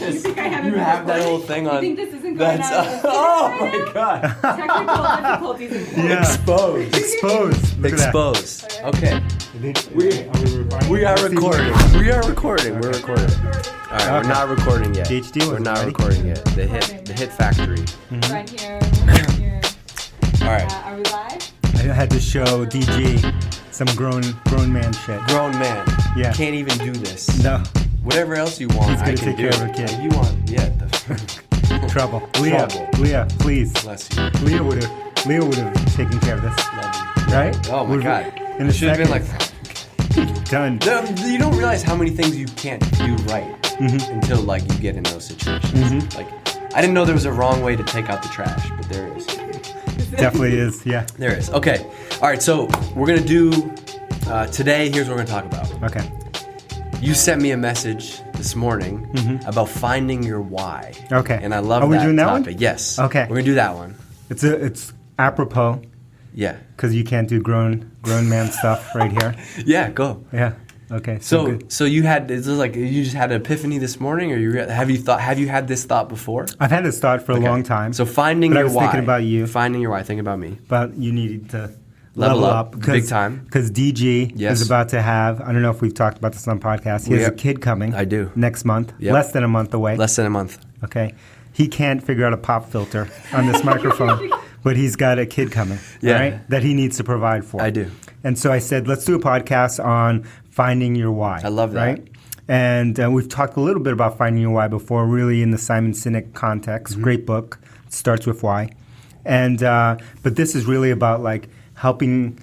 this. You think I have You it have that recorded? whole thing on. You think this isn't going That's on? Right oh my god. Technical difficulties. Yeah. Exposed. Exposed. Look at that. Exposed. Okay. We are Let's see recording. what- We are recording. We're recording. All right, we're Okay. not recording yet. DHD We're wasn't not ready. recording yet. The hit factory. Right here. Right here. All right. Are we live? I had to show DG some grown man shit. Grown man. Yeah. Can't even do this. No. Whatever else you want, He's gonna I can take do. care of her kid. You want? Yeah. Trouble. Leah. Trouble. Leah, please. Bless you. Leah would have taken care of this. Love you. Right? Oh my Would've- god. In a Should have been like. Done. You don't realize how many things you can't do right until like you get in those situations. Like, I didn't know there was a wrong way to take out the trash, but there is. Definitely is, yeah. There is. Okay. All right. So we're gonna do today. Here's what we're gonna talk about. Okay. You sent me a message this morning about finding your why. Okay. And I love Are we that doing that topic. one? Yes. Okay. We're gonna do that one. It's apropos Yeah. because you can't do grown man stuff right here. Yeah. Go. Yeah. Okay. So, good. so you had this is like you just had an epiphany this morning, or have you had this thought before? I've had this thought for a Okay. long time. So finding But I your was why. thinking about you. Finding your why. Think about me. But you needed to Level up, big time. Because DG Yes. is about to have, I don't know if we've talked about this on podcast, he has a Yep. kid coming. I do. Next month. Yep. Less than a month away. Less than a month. Okay. He can't figure out a pop filter on this microphone, but he's got a kid coming. Yeah. All right, that he needs to provide for. I do. And so I said, let's do a podcast on finding your why. I love that. Right? And we've talked a little bit about finding your why before, really in the Simon Sinek context. Great book. It starts with why. And but this is really about like helping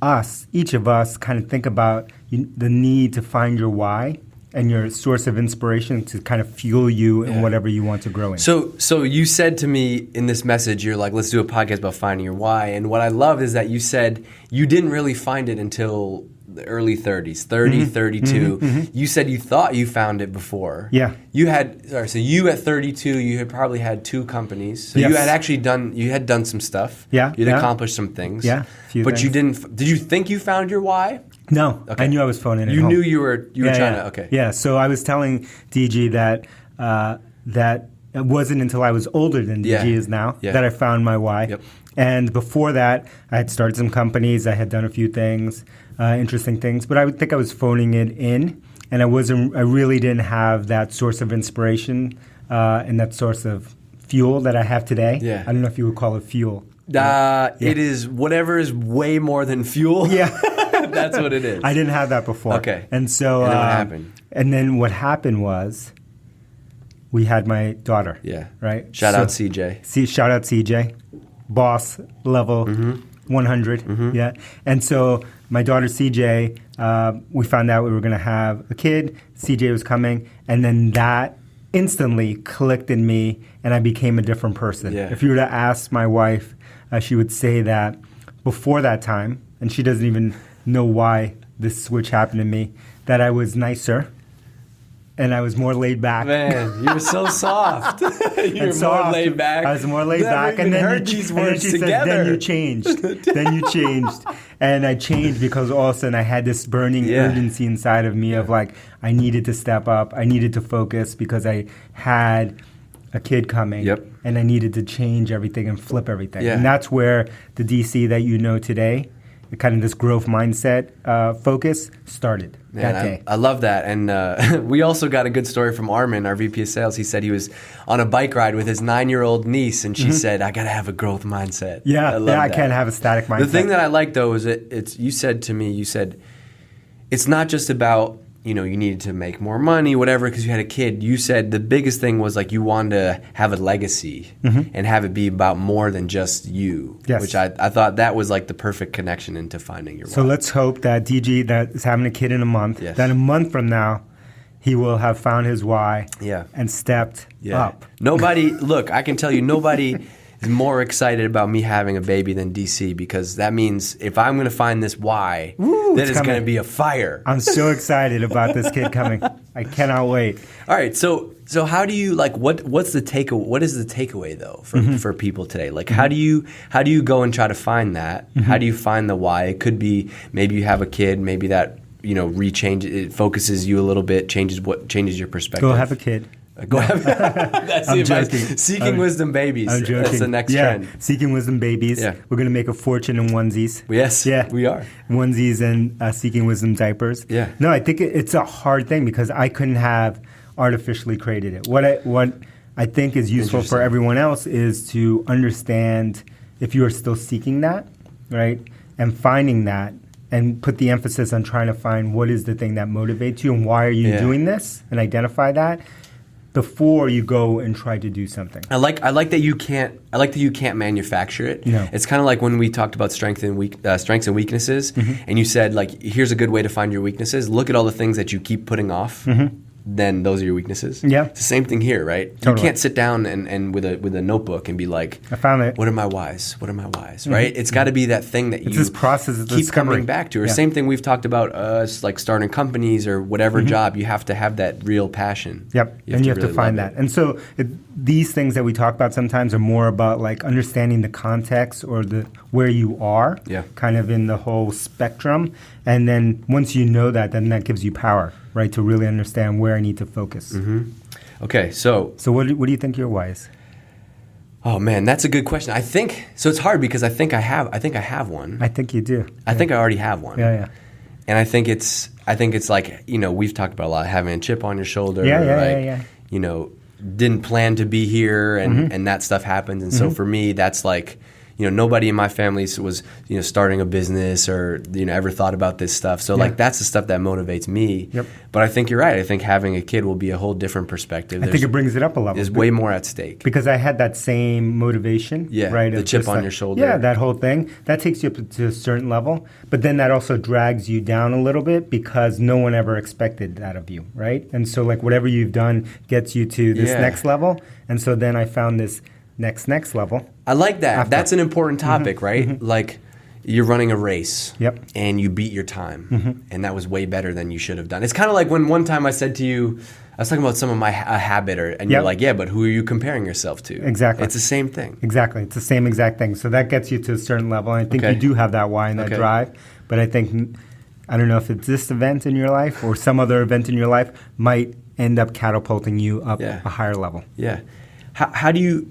us, each of us, kind of think about the need to find your why and your source of inspiration to kind of fuel you in Yeah. whatever you want to grow in. So you said to me in this message, you're like, let's do a podcast about finding your why. And what I love is that you said you didn't really find it until the early 30s, 30, 32. You said you thought you found it before. Yeah. So you at 32, you had probably had 2 companies. So Yes. you had actually done some stuff. Yeah, You'd yeah. accomplished some things. Yeah, few But you things. didn't, did you think you found your why? No, Okay. I knew I was phoning it You home. knew you were trying to, okay. Yeah, so I was telling DG that that it wasn't until I was older than DG Yeah. is now Yeah. that I found my why. Yep. And before that, I had started some companies. I had done a few things, interesting things, but I would think I was phoning it in, and I really didn't have that source of inspiration and that source of fuel that I have today. Yeah. I don't know if you would call it fuel. It is whatever is way more than fuel. Yeah. That's what it is. I didn't have that before. Okay. And so, And then what happened? And then what happened was, we had my daughter. Yeah. Right. Shout out CJ. Shout out CJ, boss level 100. Yeah. And so my daughter CJ, we found out we were going to have a kid. CJ was coming, and then that instantly clicked in me, and I became a different person. Yeah. If you were to ask my wife, she would say that before that time, and she doesn't even know why this switch happened to me, that I was nicer and I was more laid back. Man, you were so soft. you were more soft. laid back. I was more laid Never back, even and then heard you, these and then words she together. says, "Then you changed. Then you changed." And I changed because all of a sudden I had this burning Yeah. urgency inside of me of like I needed to step up, I needed to focus because I had a kid coming, Yep. and I needed to change everything and flip everything. Yeah. And that's where the DC that you know today, the kind of this growth mindset focus started Man, that day. I love that. And we also got a good story from Armin, our VP of sales. He said he was on a bike ride with his 9-year-old niece, and she said, I got to have a growth mindset. Yeah, I love I that. can't have a static mindset. The thing that I like, though, is you said to me, it's not just about, you needed to make more money, whatever, because you had a kid. You said the biggest thing was like you wanted to have a legacy and have it be about more than just you. Yes. Which I thought that was like the perfect connection into finding your So why. let's hope that DG that is having a kid in a month, Yes. that a month from now, he will have found his why Yeah. and stepped up. Look, I can tell you, nobody is more excited about me having a baby than DC, because that means if I'm going to find this why, then it's it's going to coming. be a fire. I'm so excited about this kid coming. I cannot wait. All right, so how do you what's the takeaway? What is the takeaway though for people today? Like how do you go and try to find that? How do you find the why? It could be maybe you have a kid, maybe that rechange it focuses you a little bit, changes your perspective. Go have a kid. Go have. That's the I'm advice. joking. Seeking wisdom babies. I'm joking. That's the next yeah. trend. Seeking wisdom babies. Yeah. We're going to make a fortune in onesies. Yes, Yeah. we are. Onesies and seeking wisdom diapers. Yeah. No, I think it's a hard thing because I couldn't have artificially created it. What I think is useful for Interesting. everyone else is to understand if you are still seeking that, right, and finding that, and put the emphasis on trying to find what is the thing that motivates you and why are you Yeah. doing this, and identify that before you go and try to do something. I like that you can't. I like that you can't manufacture it. No. It's kind of like when we talked about strengths and weaknesses, and you said like, here's a good way to find your weaknesses. Look at all the things that you keep putting off. Then those are your weaknesses. Yeah. It's the same thing here, right? Totally. You can't sit down and with a notebook and be like, I found it. what are my whys? What are my whys? Right? It's got to be that thing that It's you this process of keep discovery. coming back to. Or Yeah. same thing we've talked about, like starting companies or whatever job. You have to have that real passion. Yep, and you have to really find love that. And so these things that we talk about sometimes are more about like understanding the context or the where you are, Yeah. kind of in the whole spectrum. And then once you know that, then that gives you power, right, to really understand where I need to focus. Okay, so So what do you think your why is? oh man, that's a good question. I think so. It's hard because I think I have one. I think you do. I think I already have one. Yeah. And I think it's like, we've talked about a lot, having a chip on your shoulder. Yeah, like, didn't plan to be here and that stuff happens. And so for me, that's like, nobody in my family was, starting a business or, ever thought about this stuff. So like, that's the stuff that motivates me. Yep. But I think you're right. I think having a kid will be a whole different perspective. I think it brings it up a level. There's way more at stake. Because I had that same motivation, Yeah, right? the of chip just on like- your shoulder. Yeah, that whole thing. That takes you up to a certain level. But then that also drags you down a little bit because no one ever expected that of you, right? And so like whatever you've done gets you to this Yeah. next level. And so then I found this next level. I like that. After. That's an important topic, right? Like, you're running a race, Yep. and you beat your time, and that was way better than you should have done. It's kind of like when one time I said to you, I was talking about some of my a habit, and you're Yep. like, yeah, but who are you comparing yourself to? Exactly. It's the same thing. Exactly. It's the same exact thing. So that gets you to a certain level. And I think Okay. you do have that why and that Okay. drive. But I think, I don't know if it's this event in your life or some other event in your life might end up catapulting you up Yeah. a higher level. Yeah. How do you?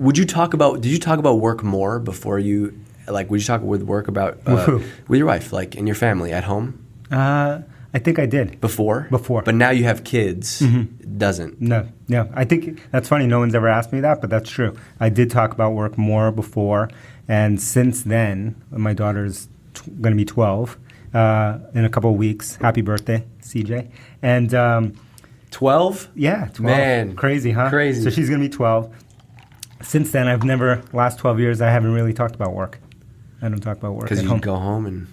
Did you talk about work more before you? Like, would you talk with work about Woohoo. with your wife, like in your family at home I think I did. before? Before. But now you have kids. It doesn't. No. I think that's funny. No one's ever asked me that, but that's true. I did talk about work more before. And since then, my daughter's going to be 12 in a couple of weeks. Happy birthday, CJ. And 12? yeah, 12. Man. Crazy, huh? Crazy. So she's going to be 12. Since then, last 12 years, I haven't really talked about work. I don't talk about work Because at you home. go home and,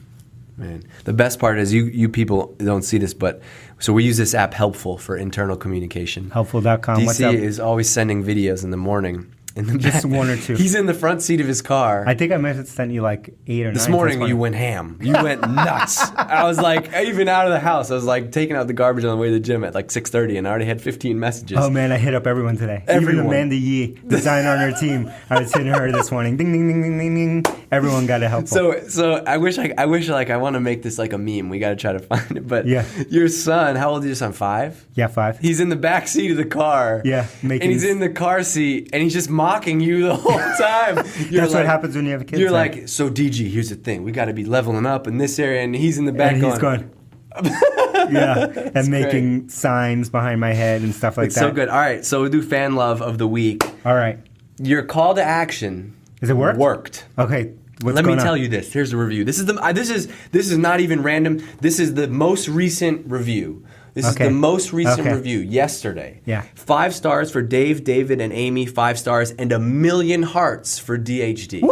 man. The best part is you people don't see this, but so we use this app Helpful for internal communication. Helpful.com. What's DC up? is always sending videos in the morning. In the Just back. one or two. He's in the front seat of his car. I think I might have sent you like 8 or 9. This morning That's you funny. went ham. You went nuts. I was like, even out of the house, I was like taking out the garbage on the way to the gym at like 6:30, and I already had 15 messages. Oh man, I hit up everyone today. Everyone. Even Amanda Yee, designer on our team. I was hitting her this morning. Ding ding ding ding ding ding. Everyone got a helpful. So I wish like I want to make this like a meme. We got to try to find it. But Yeah. your son, how old is your son? 5? Yeah, 5. He's in the back seat of the car. Yeah, and making he's in the car seat, and he's just mocking you the whole time. That's what happens when you have kids. You're right? like, so DG, here's the thing. We got to be leveling up in this area, and he's in the back and he's going. Yeah, and making signs behind my head and stuff like It's that. so good. All right, so we'll do fan love of the week. All right. Your call to action. Is it worked? Worked. Okay. What's Let me going on? tell you this. Here's a review. This is not even random. This is the most recent review. This Okay. is the most recent Okay. review yesterday. Yeah. 5 stars for Dave, David, and Amy. 5 stars and 1,000,000 hearts for DHD. Woo!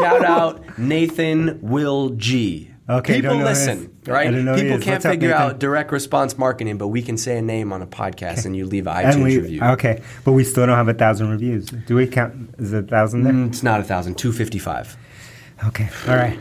Shout out Nathan Will G. Okay, People don't know who listen, it is. right? I don't know who People it is. can't What's up, figure Nathan? out direct response marketing, but we can say a name on a podcast and you leave an And iTunes review. okay, but we still don't have 1,000 reviews. Do we count? Is it 1,000 there? It's not 1,000, 255. Okay, all right.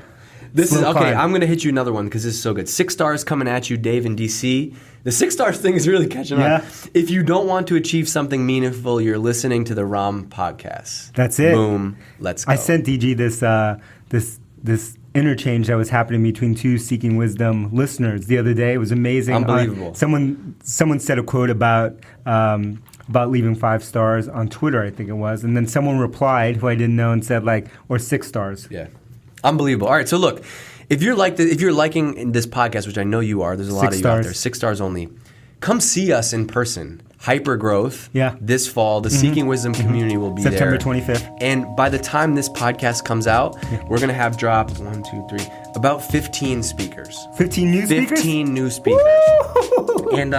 This is Slow okay. climb. I'm going to hit you another one because this is so good. 6 stars coming at you, Dave in DC. The 6 stars thing is really catching Yeah. on. If you don't want to achieve something meaningful, you're listening to the ROM podcast. That's it. Boom. Let's go. I sent DG this interchange that was happening between two Seeking Wisdom listeners the other day. It was amazing. Unbelievable. Someone said a quote about leaving 5 stars on Twitter, I think it was, and then someone replied who I didn't know and said or 6 stars. Yeah, unbelievable. All right, so look, if you're liking this podcast, which I know you are, there's a lot of you out there, 6 stars only. Come see us in person. Hypergrowth. Yeah. This fall, the Seeking Wisdom community will be September there. 25th. And by the time this podcast comes out, we're going to have dropped about 15 speakers. 15 new speakers? 15 new speakers. And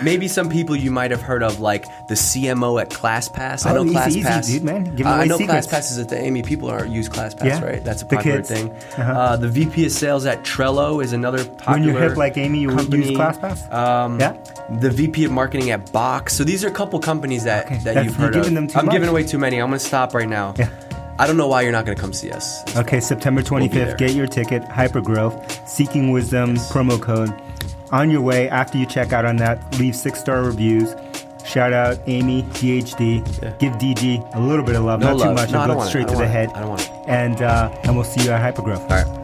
maybe some people you might have heard of, like the CMO at ClassPass. I know ClassPass. Easy, dude, man. Give away I know secrets. ClassPass is at the Amy. People use ClassPass, Yeah. right? That's a The popular kids. thing. Uh-huh. The VP of Sales at Trello is another popular When you're hip like Amy, you would use company. ClassPass? Yeah. The VP of Marketing at Box. So these are a couple companies that That's- you've you're heard giving of. them too I'm much. giving away too many. I'm going to stop right now. Yeah. I don't know why you're not going to come see us. Okay, September We'll be 25th, there. get your ticket, Hypergrowth, Seeking Wisdom, promo code. On your way, after you check out on that, leave 6-star reviews. Shout out Amy, DHD. Yeah. Give DG a little bit of love, No not love. too much, No, I I'll don't go want it. straight I to don't the want it. head. I don't want it. And we'll see you at Hypergrowth. All right.